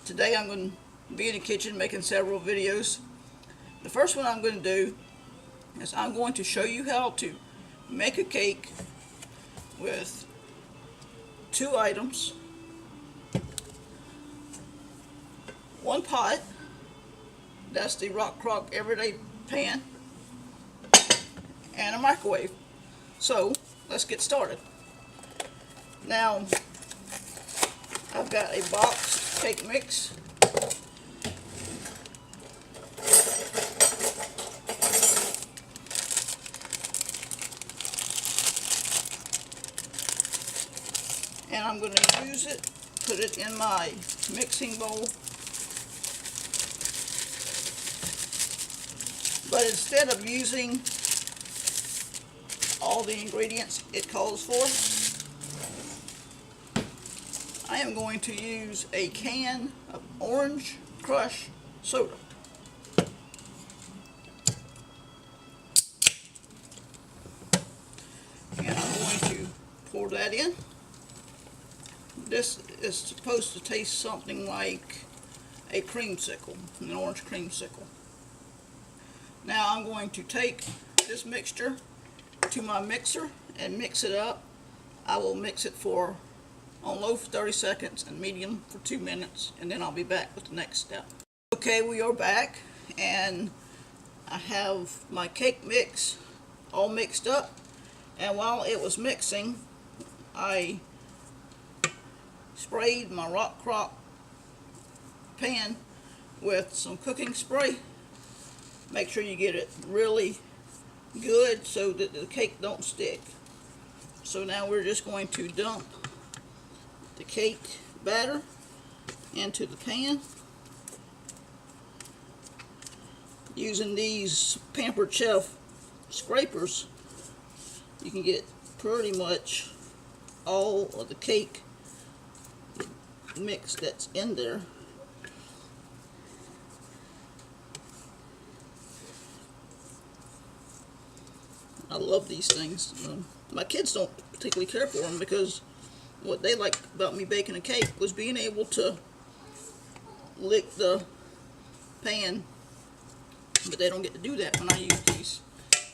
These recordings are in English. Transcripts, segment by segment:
Today I'm going to be in the kitchen making several videos. The first one I'm going to do is I'm going to show you how to make a cake with two items, one pot, that's the Rock Crock Everyday Pan, and a microwave. So let's get started. Now I've got a boxed cake mix. And I'm going to use it, put it in my mixing bowl. But instead of using all the ingredients it calls for, I am going to use a can of Orange Crush soda. And I'm going to pour that in. This is supposed to taste something like a creamsicle, an orange creamsicle. Now I'm going to take this mixture to my mixer and mix it up. I will mix it on low for 30 seconds and medium for 2 minutes, and then I'll be back with the next step. Okay, we are back, and I have my cake mix all mixed up, and while it was mixing, I sprayed my Rock Crock pan with some cooking spray. Make sure you get it really good so that the cake don't stick. So now we're just going to dump the cake batter into the pan using these Pampered Chef scrapers. You can get pretty much all of the cake mix that's in there. I love these things. My kids don't particularly care for them because what they liked about me baking a cake was being able to lick the pan, but they don't get to do that when I use these.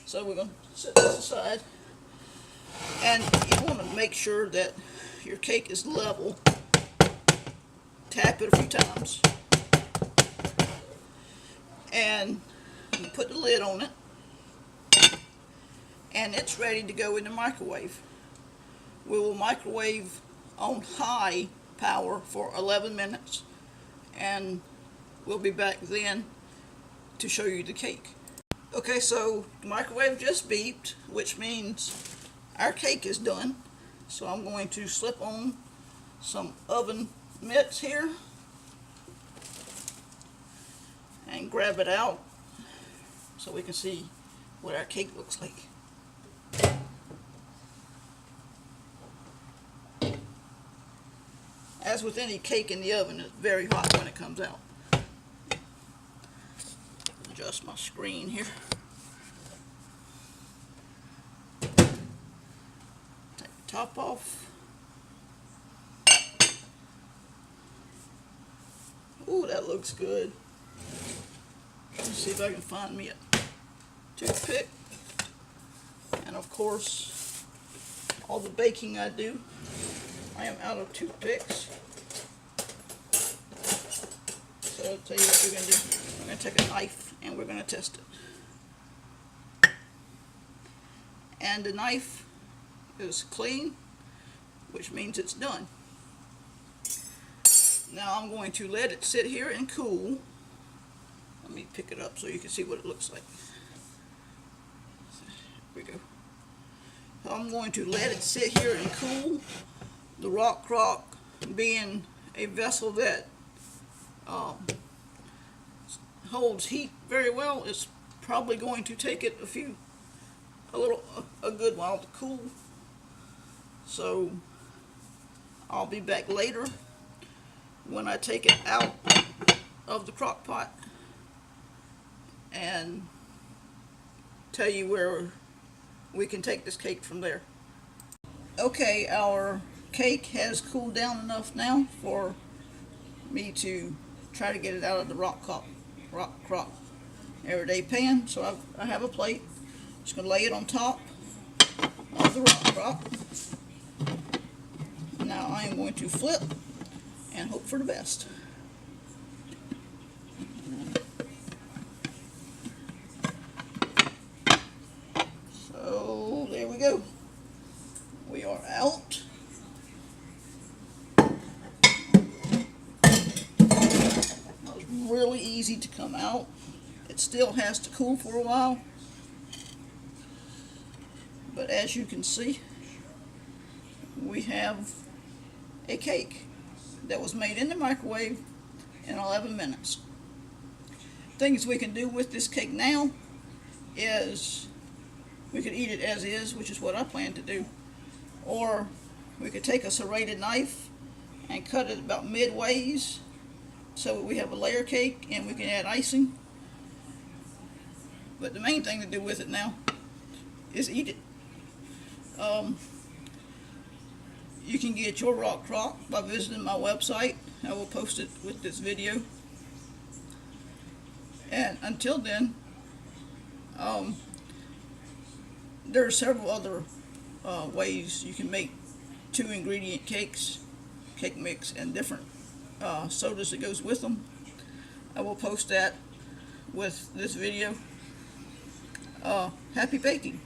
So we're going to set this aside, and you want to make sure that your cake is level. Tap it a few times, and you put the lid on it, and it's ready to go in the microwave. We will microwave on high power for 11 minutes, and we'll be back then to show you the cake. Okay, so the microwave just beeped, which means our cake is done. So I'm going to slip on some oven mitts here and grab it out so we can see what our cake looks like. As with any cake in the oven, it's very hot when it comes out. Adjust my screen here. Take the top off. Ooh, that looks good. Let's see if I can find me a toothpick. And of course, all the baking I do, I am out of toothpicks. So I'll tell you what we're going to do. We're going to take a knife and we're going to test it. And the knife is clean, which means it's done. Now I'm going to let it sit here and cool. Let me pick it up so you can see what it looks like. Here we go. So I'm going to let it sit here and cool. The Rock Crock being a vessel that holds heat very well, it's probably going to take it a good while to cool. So I'll be back later when I take it out of the crock pot and tell you where we can take this cake from there. Okay, our cake has cooled down enough now for me to try to get it out of the rock crock everyday pan. So I have a plate. Just going to lay it on top of the rock crock. Now I am going to flip and hope for the best. So there we go. We are out. That was really easy to come out. It still has to cool for a while. But as you can see, we have a cake that was made in the microwave in 11 minutes. Things we can do with this cake now is we could eat it as is, which is what I plan to do, or we could take a serrated knife and cut it about midways so we have a layer cake and we can add icing. But the main thing to do with it now is eat it. You can get your rock crock by visiting my website. I will post it with this video. And until then, there are several other ways you can make 2-ingredient cakes, cake mix, and different sodas that goes with them. I will post that with this video. Happy baking!